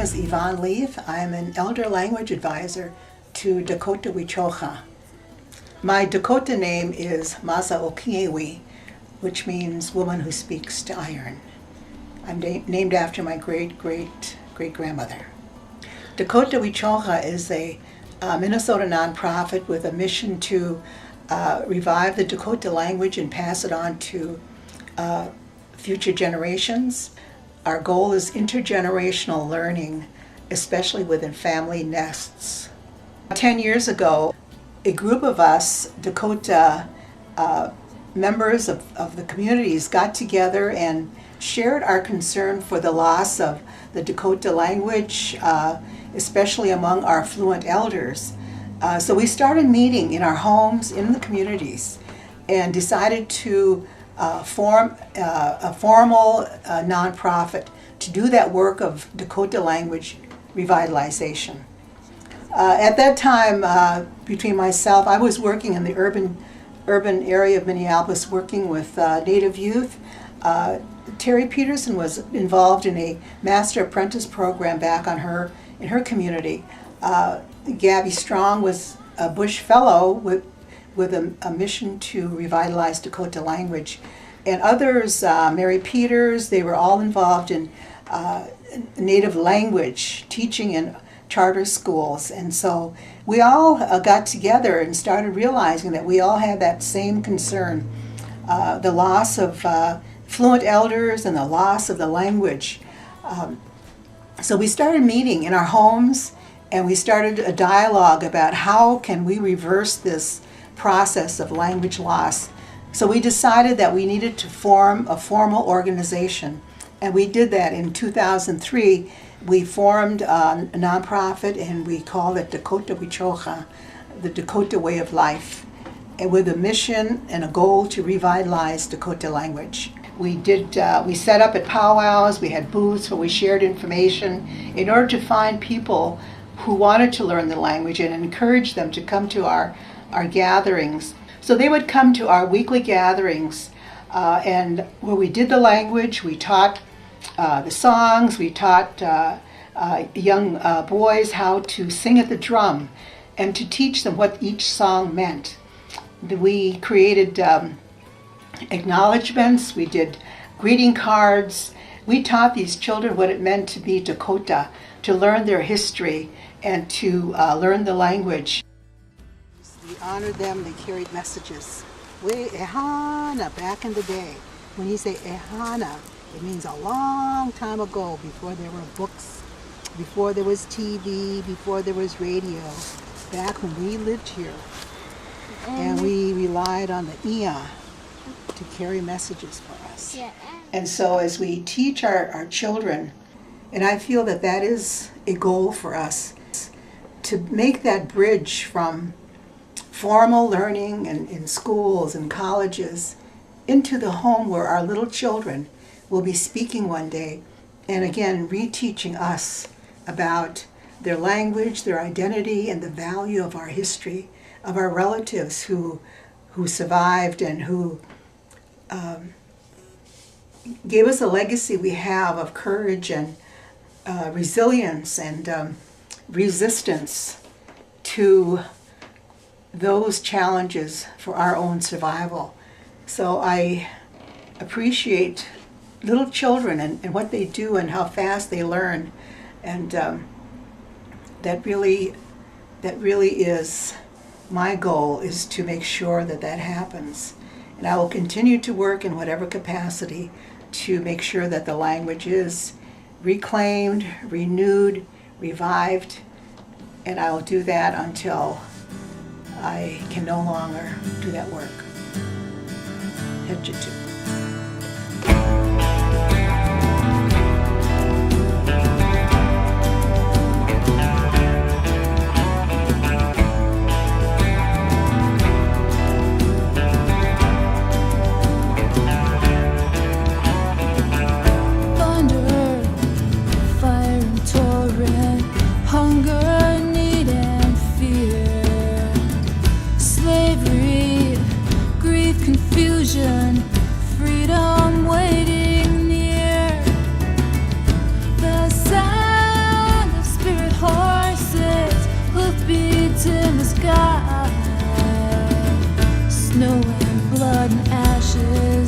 is Yvonne Leith. I'm an elder language advisor to Dakota Wicohan. My Dakota name is Maza Okiewi, which means woman who speaks to iron. I'm named after my great-great-great-grandmother. Dakota Wicohan is a Minnesota nonprofit with a mission to revive the Dakota language and pass it on to future generations. Our goal is intergenerational learning, especially within family nests. 10 years ago, a group of us, Dakota members of the communities, got together and shared our concern for the loss of the Dakota language, especially among our fluent elders. So we started meeting in our homes, in the communities, and decided to form a formal nonprofit to do that work of Dakota language revitalization. At that time, between myself, I was working in the urban area of Minneapolis, working with Native youth. Terry Peterson was involved in a master apprentice program back in her community. Gabby Strong was a Bush Fellow with a mission to revitalize Dakota language. And others, Mary Peters, they were all involved in Native language teaching in charter schools. And so we all got together and started realizing that we all had that same concern, the loss of fluent elders and the loss of the language. So we started meeting in our homes, and we started a dialogue about how can we reverse this process of language loss. So we decided that we needed to form a formal organization, and we did that in 2003. We formed a nonprofit, and we called it Dakota Wicohan, the Dakota Way of Life, and with a mission and a goal to revitalize Dakota language. We set up at powwows, we had booths where we shared information in order to find people who wanted to learn the language and encourage them to come to our gatherings. So they would come to our weekly gatherings, and where we did the language, we taught the songs, we taught young boys how to sing at the drum and to teach them what each song meant. We created acknowledgments, we did greeting cards. We taught these children what it meant to be Dakota, to learn their history and to learn the language. We honored them, they carried messages. We ehana, back in the day. When you say ehana, it means a long time ago, before there were books, before there was TV, before there was radio, back when we lived here. And we relied on the ia to carry messages for us. Yeah. And so as we teach our children, and I feel that that is a goal for us, to make that bridge from formal learning in schools and colleges into the home where our little children will be speaking one day, and again reteaching us about their language, their identity, and the value of our history, of our relatives who survived and who gave us a legacy we have of courage and resilience and resistance to those challenges for our own survival. So I appreciate little children and what they do and how fast they learn, and that really is my goal, is to make sure that that happens. And I will continue to work in whatever capacity to make sure that the language is reclaimed, renewed, revived, and I will do that until I can no longer do that work. Hedjitu. Confusion, sky, snow and blood and ashes.